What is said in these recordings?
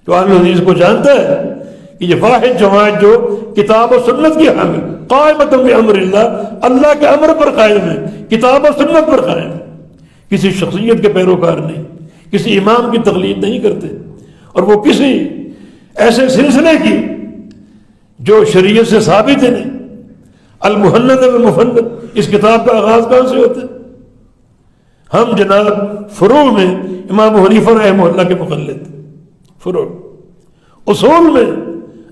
جو اہل حدیث کو جانتا ہے کہ یہ واحد جماعت جو کتاب و سنت کی حامل قائمۃ بامر اللہ، اللہ کے امر پر قائم ہے، کتاب و سنت پر قائم ہے، کسی شخصیت کے پیروکار نہیں، کسی امام کی تقلید نہیں کرتے، اور وہ کسی ایسے سلسلے کی جو شریعت سے ثابت ہے نہیں۔ المحند والمفند، اس کتاب کا آغاز کہاں سے ہوتا ہے؟ ہم جناب فروع میں امام حنیفہ رحمہ اللہ کے مقلد، فروع، اصول میں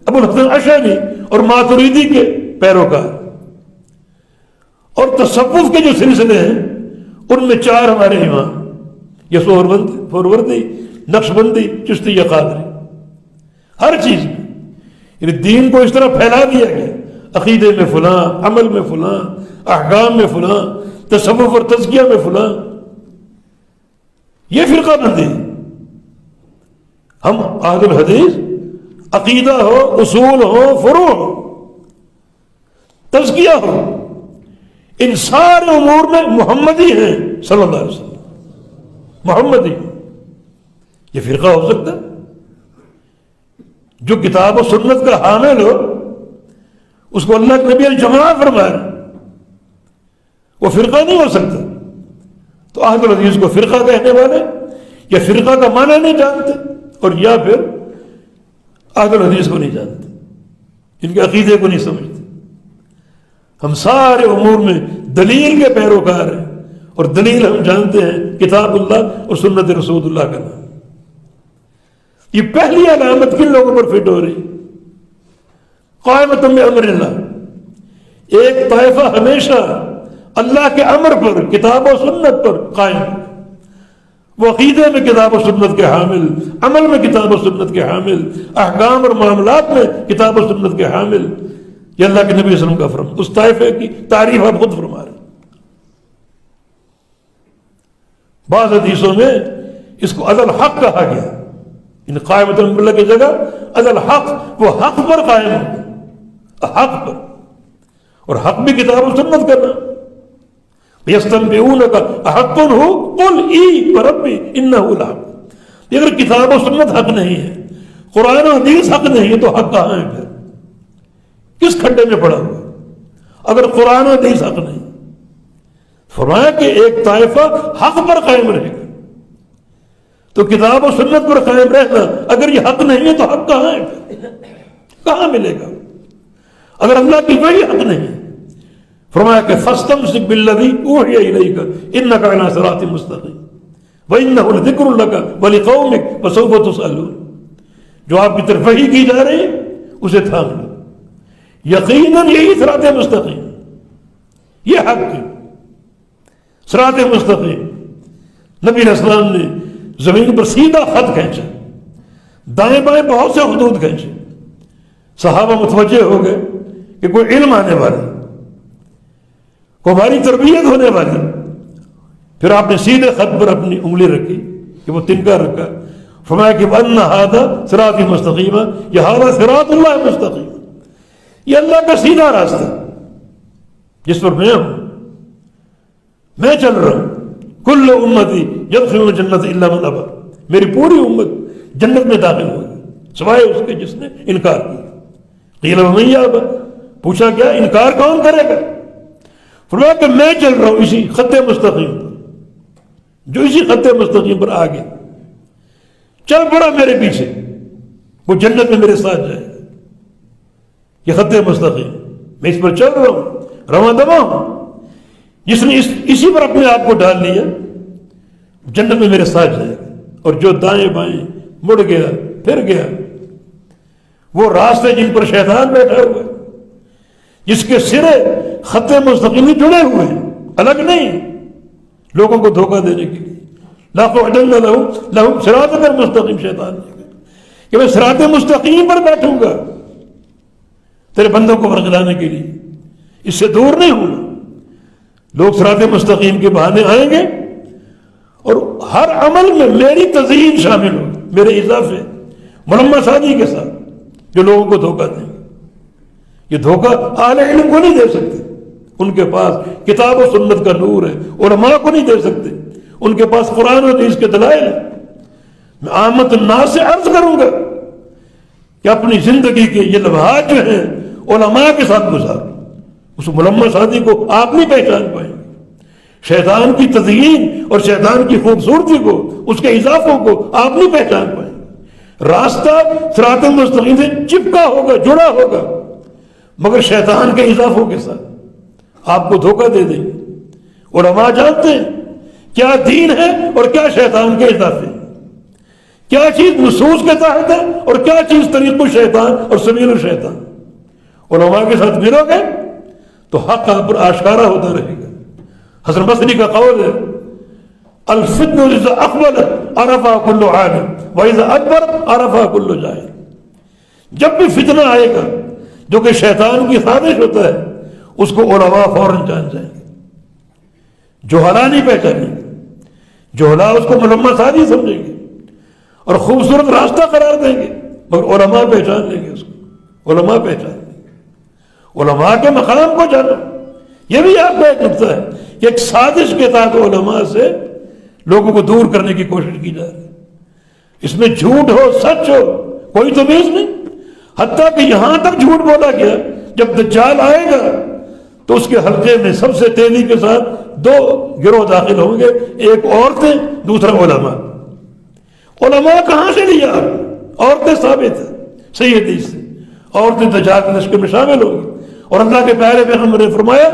ابو الحسن اشعری اور ماتریدی کے پیروکار، اور تصوف کے جو سلسلے ہیں ان میں 4 ہمارے امام، یہ سہروردی، نقشبندی، چشتی یا قادری، ہر چیز میں یعنی دین کو اس طرح پھیلا دیا گیا، عقیدے میں فلاں، عمل میں فلاں، احکام میں فلاں، تصوف اور تزکیہ میں فلاں، یہ فرقہ بندی۔ ہم اہل الحدیث عقیدہ ہو، اصول ہو، فروع ہو، تزکیہ ہو، ان سارے امور میں محمدی ہیں صلی اللہ علیہ وسلم، محمدی۔ یہ فرقہ ہو سکتا ہے جو کتاب و سنت کا حامل ہو، اس کو اللہ کے نبی الجماعہ فرمایا، وہ فرقہ نہیں ہو سکتا۔ تو اہل الحدیث کو فرقہ کہنے والے یا فرقہ کا معنی نہیں جانتے، اور یا پھر اہل الحدیث کو نہیں جانتے، ان کے عقیدے کو نہیں سمجھتے۔ ہم سارے امور میں دلیل کے پیروکار ہیں، اور دلیل ہم جانتے ہیں کتاب اللہ اور سنت رسول اللہ کا نام۔ یہ پہلی علامت کن لوگوں پر فٹ ہو رہی؟ قائمۃ بامر اللہ، ایک طائفہ ہمیشہ اللہ کے امر پر، کتاب و سنت پر قائم ہے، وہ عقیدے میں کتاب و سنت کے حامل، عمل میں کتاب و سنت کے حامل، احکام اور معاملات میں کتاب و سنت کے حامل، یہ اللہ کے نبی صلی اللہ علیہ وسلم کا فرمان۔ اس طائفے کی تعریف آپ خود فرما رہے ہیں۔ بعض حدیثوں میں اس کو عدل حق کہا گیا، ان قائمۃ اللہ کی جگہ عدل حق، وہ حق پر قائم ہے، حق پر، اور حق بھی کتاب و سنت کرنا۔ یستنبئونک احق ہو قل ای وربی انہ لحق۔ اگر کتاب و سنت حق نہیں ہے، قرآن و حدیث حق نہیں ہے، تو حق کہاں ہے پھر؟ کس کھڈے میں پڑا ہوا؟ اگر قرآن و حدیث حق نہیں، فرمایا کہ ایک طائفہ حق پر قائم رہے گا، تو کتاب و سنت پر قائم رہنا اگر یہ حق نہیں ہے تو حق کہاں ہے پھر؟ کہاں ملے گا؟ اگر اللہ کی وحی حق نہیں ہے، فرمایا کہ فاستمسک بالذی اوحی الیک انک علی صراط مستقیم وانہ لذکر لک ولقومک وسوف تسألون۔ جو آپ کی طرف وحی کی جا رہی ہے اسے تھام لو، یقیناً یہی صراط مستقیم، یہ حق ہے، صراط مستقیم۔ نبی علیہ السلام نے زمین پر سیدھا خط کھینچا، دائیں بائیں بہت سے خطوط کھینچے، صحابہ متوجہ ہو گئے کہ کوئی علم آنے والا، کو ہماری تربیت ہونے والی۔ پھر آپ نے سیدھے خط پر اپنی انگلی رکھی کہ وہ تنکا رکھا، فرمایا کہ وَأَنَّ هَذَا صِرَاطِ مُسْتَقِيمًا، یہ هَذَا صِرَاطُ اللَّهِ مُسْتَقِيمًا، یہ اللہ کا سیدھا راستہ جس پر میں ہوں، میں چل رہا ہوں۔ کل امتی یدخلون الجنۃ الا من ابى، میری پوری امت جنت میں داخل ہوگی سوائے اس کے جس نے انکار کیا۔ قیل ومن یابى، پوچھا کیا انکار کون کرے گا؟ فرمایا کہ میں چل رہا ہوں اسی خط مستقیم پر، جو اسی خط مستقیم پر آگے چل پڑا میرے پیچھے، وہ جنت میں میرے ساتھ جائے گا۔ یہ خط مستقیم، میں اس پر چل رہا ہوں، رواں دواں ہوں۔ جس نے اسی پر اپنے آپ کو ڈال لیا جنت میں میرے ساتھ جائے گا، اور جو دائیں بائیں مڑ گیا پھر گیا، وہ راستے جن پر شیطان بیٹھا ہوا ہے، جس کے سرے خط مستقیم جڑے ہوئے ہیں، الگ نہیں، لوگوں کو دھوکہ دینے کے لیے۔ لَأَقْعُدَنَّ لَهُمْ صِرَاطَكَ الْمُسْتَقِيمَ، شیطان نے کہا کہ میں صراط مستقیم پر بیٹھوں گا تیرے بندوں کو ورگلانے کے لیے، اس سے دور نہیں ہونا۔ لوگ صراط مستقیم کے بہانے آئیں گے اور ہر عمل میں میری تزیین شامل ہوگی، میرے اضافے ملمہ سازی کے ساتھ، جو لوگوں کو دھوکہ دیں گے۔ یہ دھوکہ اہل علم کو نہیں دے سکتے، ان کے پاس کتاب و سنت کا نور ہے، علماء کو نہیں دے سکتے، ان کے پاس قرآن و حدیث کے دلائل ہیں۔ میں عامت الناس سے عرض کروں گا کہ اپنی زندگی کے یہ لمحات جو ہیں علماء کے ساتھ گزارو. اس ملمس آدمی کو آپ نہیں پہچان پائیں گے. شیطان کی تزیین اور شیطان کی خوبصورتی کو، اس کے اضافوں کو آپ نہیں پہچان پائیں گے. راستہ صراط المستقیم سے چپکا ہوگا، جڑا ہوگا، مگر شیطان کے اضافوں کے ساتھ آپ کو دھوکہ دے دیں گے. علماء جانتے ہیں کیا دین ہے اور کیا شیطان کے اضافے، کیا چیز نصوص کے تحت ہے اور کیا چیز طریق الشیطان اور سبیل الشیطان. علماء کے ساتھ ملو گے تو حق آپ پر آشکارا ہوتا رہے گا. حسن بصری کا قول ہے الفتنہ اذا اقبل عرفہ کل عالم واذا ادبر عرفہ کل جاہل. جب بھی فتنہ آئے گا جو کہ شیطان کی سازش ہوتا ہے، اس کو علماء فوراً جان جائیں گے. جہلا نہیں پہچانیں گے، جہلا اس کو ملمس آدمی سمجھیں گے اور خوبصورت راستہ قرار دیں گے، مگر علماء پہچان لیں گے اس کو. علماء پہچان لیں گے. علماء کے مقام کو جانو. یہ بھی آپ کا ایک نقطہ ہے کہ ایک سازش کے تحت علماء سے لوگوں کو دور کرنے کی کوشش کی جا رہی ہے. اس میں جھوٹ ہو سچ ہو کوئی تمیز نہیں. حتیٰ کہ یہاں تک جھوٹ بولا گیا جب دجال آئے گا تو اس کے حلقے میں سب سے تیزی کے ساتھ دو گروہ داخل ہوں گے، ایک عورتیں، دوسرا علماء. علماء کہاں سے لیا؟ عورتیں ثابت ہیں صحیح حدیث سے، عورتیں دجال کے لشکر میں شامل ہوں گی. اور اللہ کے پیارے پیغمبر نے فرمایا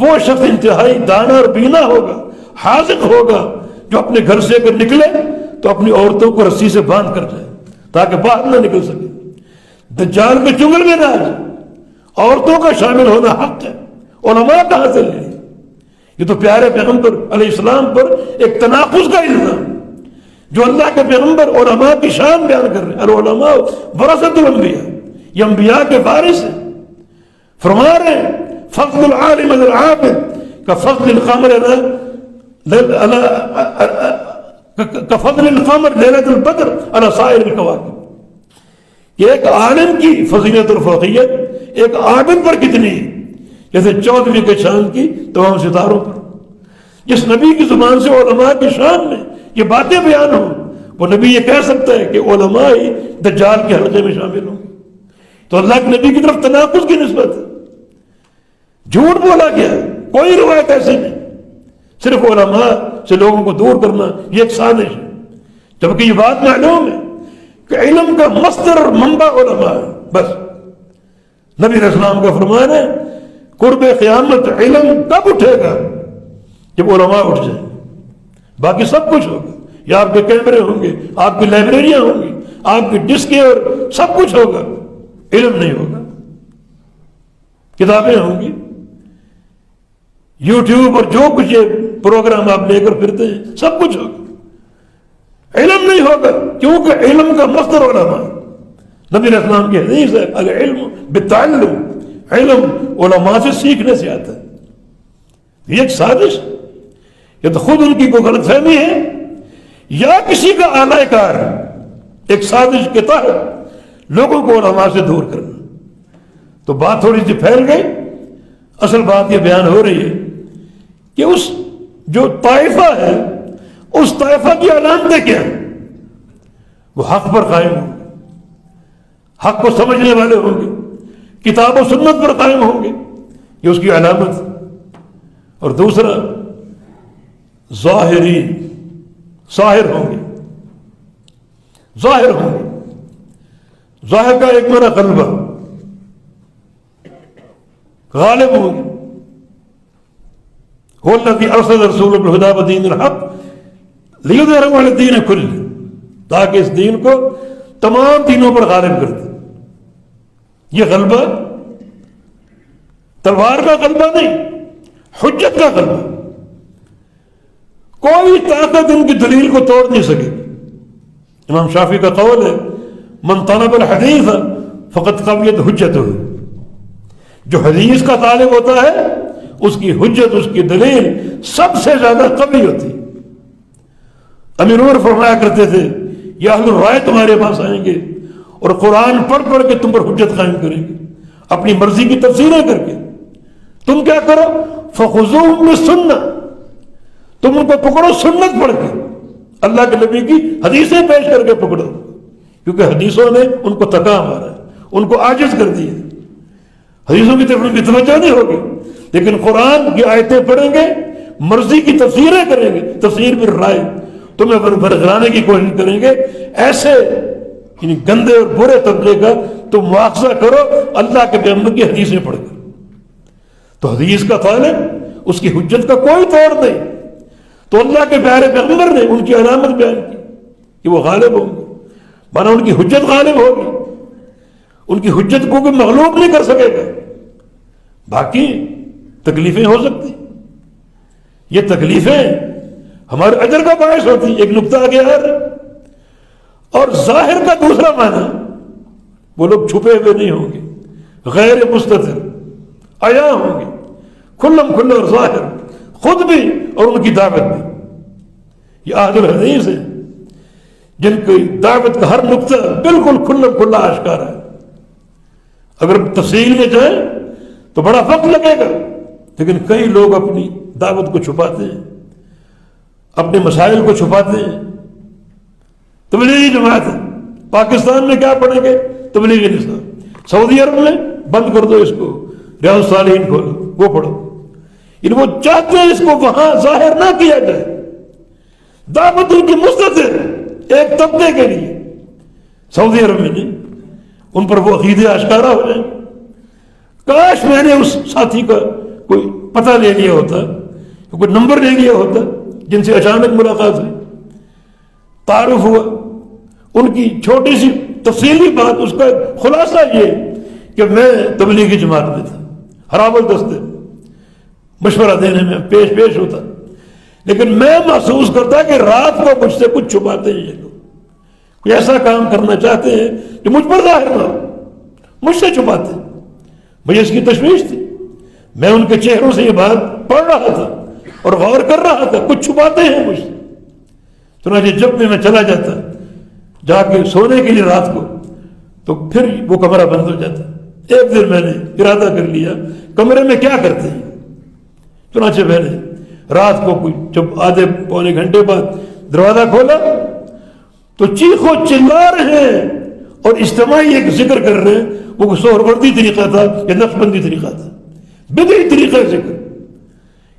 وہ شخص انتہائی دانا اور بینا ہوگا، حاذق ہوگا، جو اپنے گھر سے اگر نکلے تو اپنی عورتوں کو رسی سے باندھ کر جائے تاکہ باہر نہ نکل سکے. دجال کے چنگل میں نہ آ جائے. عورتوں کا شامل ہونا حق ہے. علماء کہاں سے لے؟ یہ تو پیارے پیغمبر علیہ السلام پر ایک تناقض کا الزام جو اللہ کے پیغمبر علماء کی شان بیان کر رہے ہیں. العلماء ورثۃ الانبیاء، یہ انبیاء کے وارث ہیں. فرما رہے ہیں فضل العالم علی العابد کفضل القمر کفضل القمر لیلۃ البدر علی سائر الکواکب. یہ ایک عالم کی فضیلت اور فوقیت ایک عابد پر کتنی ہے جیسے 14ویں کے چاند کی تمام ستاروں پر. جس نبی کی زبان سے علماء کی شان میں یہ باتیں بیان ہوں، وہ نبی یہ کہہ سکتا ہے کہ علماء ہی دجال کے حلقے میں شامل ہوں. تو اللہ کے نبی کی طرف تناقض کی نسبت ہے. جھوٹ بولا گیا، کوئی روایت ایسی نہیں. صرف علماء سے لوگوں کو دور کرنا یہ ایک سازش ہے. جبکہ یہ بات معلوم ہے کہ علم کا مصدر اور منبع علماء ہے. بس نبی علیہ السلام کا فرمان ہے قرب قیامت علم کب اٹھے گا؟ جب علماء اٹھ جائیں. باقی سب کچھ ہوگا. یا آپ کے کیمرے ہوں گے، آپ کی لائبریریاں ہوں گی، آپ کی ڈسکیں اور سب کچھ ہوگا، علم نہیں ہوگا. کتابیں ہوں گی، یوٹیوب اور جو کچھ یہ پروگرام آپ لے کر پھرتے ہیں سب کچھ ہوگا، علم نہیں ہوگا. کیونکہ علم کا مصدر علماء. نبی علیہ السلام کی حدیث ہے العلم بالتعلم، علم علماء سے سیکھنے سے آتا ہے. یہ ایک سازش، یہ تو خود ان کی کوئی غلط فہمی ہے یا کسی کا اعلی کار ہے. ایک سازش کے تحت لوگوں کو علماء سے دور کرنا. تو بات تھوڑی سی پھیل گئی. اصل بات یہ بیان ہو رہی ہے کہ اس جو طائفہ ہے اس طائفہ کی علامتیں کیا ہیں؟ وہ حق پر قائم ہوں گے، حق کو سمجھنے والے ہوں گے، کتاب و سنت پر قائم ہوں گے، یہ اس کی علامت. اور دوسرا ظاہرین، ظاہر ہوں گے. ظاہر ہوں گے. ظاہر کا ایک معنی غلبہ، غالب ہوں گے. هو الذی ارسل رسولہ بالہدی ودین الحق لیظہرہ علی الدین کلہ، تاکہ اس دین کو تمام دینوں پر غالب کر دے. یہ غلبہ تلوار کا غلبہ نہیں، حجت کا غلبہ. کوئی طاقت ان کی دلیل کو توڑ نہیں سکے. امام شافعی کا قول ہے من طلب الحدیث فقد قویت حجتہ. جو حدیث کا طالب ہوتا ہے اس کی حجت، اس کی دلیل سب سے زیادہ قوی ہوتی. امیر عمر فرمایا کرتے تھے یہ اہل الرائے تمہارے پاس آئیں گے اور قرآن پڑھ پڑھ کے تم پر حجت قائم کریں گے اپنی مرضی کی تفسیریں کر کے. تم کیا کرو فخذوہم بالسنہ، تم ان کو پکڑو سنت پڑھ کے، اللہ کے نبی کی حدیثیں پیش کر کے پکڑو، کیونکہ حدیثوں نے ان کو تکا مارا، ان کو عاجز کر دیا، حدیثوں کی طرف ان کی توجہ نہیں ہوگی، لیکن قرآن کی آیتیں پڑھیں گے، مرضی کی تفسیریں کریں گے، تفسیر بھی رائے تمہیں برگلانے کی کوشش کریں گے، ایسے یعنی گندے اور برے طبقے کا تم مواخذہ کرو اللہ کے پیغمبر کی حدیثیں پڑھ کر۔ تو حدیث کا طالب اس کی حجت کا کوئی توڑ نہیں، تو اللہ کے پیارے پیغمبر نے ان کی علامت بیان کی کہ وہ غالب ہوں گے، مانا ان کی حجت غالب ہوگی، ان کی حجت کو کوئی مغلوب نہیں کر سکے گا۔ باقی تکلیفیں ہو سکتی، یہ تکلیفیں ہمارے اجر کا باعث ہوتی، ایک نقطہ آگے آ رہا۔ اور ظاہر کا دوسرا معنی، وہ لوگ چھپے ہوئے نہیں ہوں گے، غیر مستتر عیاں ہوں گے، کھلم کھلا اور ظاہر، خود بھی اور ان کی دعوت بھی۔ یہ اہل الحدیث ہیں جن کی دعوت کا ہر نقطہ بالکل کھلم کھلا آشکار ہے۔ اگر تفصیل میں جائیں تو بڑا وقت لگے گا، لیکن کئی لوگ اپنی دعوت کو چھپاتے ہیں، اپنے مسائل کو چھپاتے ہیں۔ تبلیغی جماعت ہے، پاکستان میں کیا پڑھیں گے؟ تبلیغی نصاب۔ سعودی عرب میں بند کر دو اس کو، ریاض الصالحین کھولو، وہ پڑھو۔ یعنی وہ چاہتے ہیں اس کو وہاں ظاہر نہ کیا جائے، دعوت ان کی مستتر ایک طبقے کے لیے، سعودی عرب میں نہیں، ان پر وہ عقیدے آشکارا ہو جائیں۔ کاش میں نے اس ساتھی کا کوئی پتہ لے لیا ہوتا، کوئی نمبر لے لیا ہوتا جن سے اچانک ملاقات ہوئی، تعارف ہوا، ان کی چھوٹی سی تفصیلی بات، اس کا خلاصہ یہ کہ میں تبلیغی جماعت میں تھا، حرام الدستے مشورہ دینے میں پیش ہوتا، لیکن میں محسوس کرتا کہ رات کو مجھ سے کچھ چھپاتے ہیں یہ لوگ، کوئی ایسا کام کرنا چاہتے ہیں جو مجھ پر ظاہر نہ ہو، مجھ سے چھپاتے ہیں۔ مجھے اس کی تشویش تھی، میں ان کے چہروں سے یہ بات پڑھ رہا تھا اور غور کر رہا تھا، کچھ چھپاتے ہیں مجھ سے۔ چنانچہ جب بھی میں چلا جاتا جا کے سونے کے لیے رات کو، تو پھر وہ کمرہ بند ہو جاتا۔ ایک دن میں نے ارادہ کر لیا کمرے میں کیا کرتے ہیں، چنانچہ میں نے رات کو کوئی جب آدھے پونے گھنٹے بعد دروازہ کھولا تو چیخو چلا رہے ہیں اور اجتماعی ایک ذکر کر رہے ہیں، وہ سہروردی طریقہ تھا یا نقشبندی طریقہ تھا، بدعی طریقہ ذکر،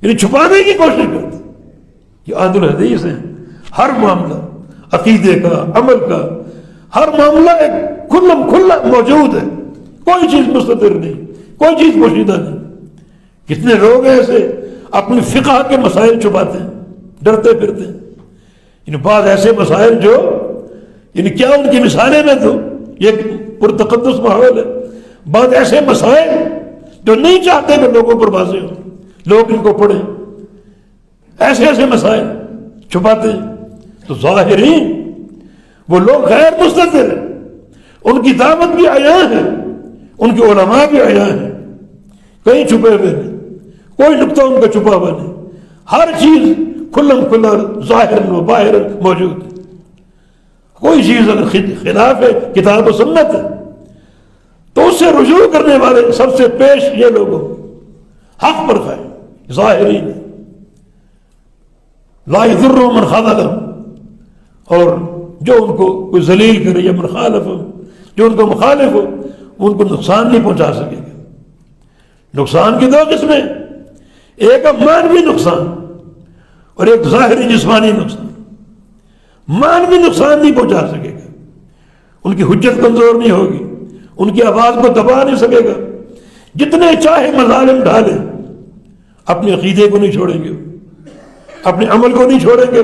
یعنی چھپانے کی کوشش کرتے۔ یہ اہل الحدیث ہیں، ہر معاملہ عقیدے کا، عمل کا، ہر معاملہ ایک کھلم کھلا موجود ہے، کوئی چیز مستتر نہیں، کوئی چیز پوشیدہ نہیں۔ کتنے لوگ ایسے اپنی فقہ کے مسائل چھپاتے ہیں، ڈرتے پھرتے ہیں، یعنی بعض ایسے مسائل جو یعنی کیا ان کی مثالیں میں تو یہ پرتقدس ماحول ہے، بعض ایسے مسائل جو نہیں چاہتے کہ لوگوں پر واضح ہوں، لوگ ان کو پڑھیں، ایسے ایسے مسائل چھپاتے ہیں۔ تو ظاہرین وہ لوگ غیر مستتر ہیں، ان کی دعوت بھی عیاں ہے، ان کے علماء بھی عیاں ہیں، کہیں چھپے ہوئے نہیں، کوئی نقطہ ان کا چھپا ہوا نہیں، ہر چیز کھلم کھلا ظاہر و باہر موجود ہے۔ کوئی چیز اگر خلاف ہے کتاب و سنت ہے تو اس سے رجوع کرنے والے سب سے پیش یہ لوگ حق پر قائم ظاہرین، لا یضر من خذلهم، اور جو ان کو کوئی ذلیل کرے یا مخالف ہو، جو ان کو مخالف ہو ان کو نقصان نہیں پہنچا سکے گا۔ نقصان کی دو قسمیں، ایک معنوی نقصان اور ایک ظاہری جسمانی نقصان۔ معنوی نقصان نہیں پہنچا سکے گا، ان کی حجت کمزور نہیں ہوگی، ان کی آواز کو دبا نہیں سکے گا، جتنے چاہے مظالم ڈالے اپنے عقیدے کو نہیں چھوڑیں گے، اپنے عمل کو نہیں چھوڑیں گے،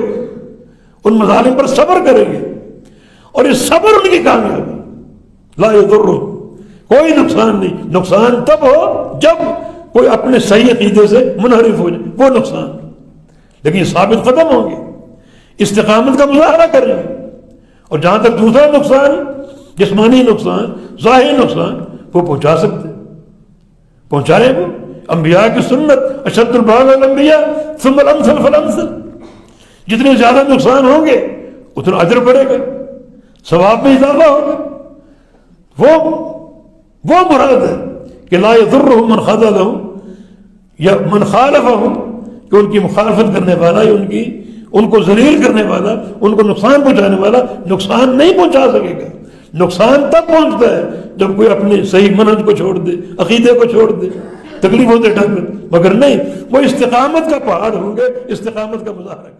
ان مظالم پر صبر کریں گے، اور یہ صبر ان کی کامیابی۔ لا یضر، کوئی نقصان نہیں۔ نقصان تب ہو جب کوئی اپنے صحیح عقیدے سے منحرف ہو جائے، وہ نقصان، لیکن یہ ثابت قدم ہوں گے، استقامت کا مظاہرہ کریں گے۔ اور جہاں تک دوسرا نقصان، جسمانی نقصان، ظاہری نقصان، وہ پہنچا سکتے، پہنچائے وہ۔ انبیاء کی سنت اشد البلاء الانبیاء ثم الامثل فالامثل، جتنے زیادہ نقصان ہوں گے اتنا اجر بڑھے گا، ثواب میں اضافہ ہوگا۔ وہ مراد ہے کہ لا یضرهم من خذلهم یا من خالفهم، کہ ان کی مخالفت کرنے والا یا ان کو ذلیل کرنے والا، ان کو نقصان پہنچانے والا نقصان نہیں پہنچا سکے گا، نقصان تب پہنچتا ہے جب کوئی اپنے صحیح منہج کو چھوڑ دے، عقیدے کو چھوڑ دے، تکلیف ہوتے ٹائم، مگر نہیں، وہ استقامت کا پہاڑ ہوں گے، استقامت کا مظاہرہ کریں۔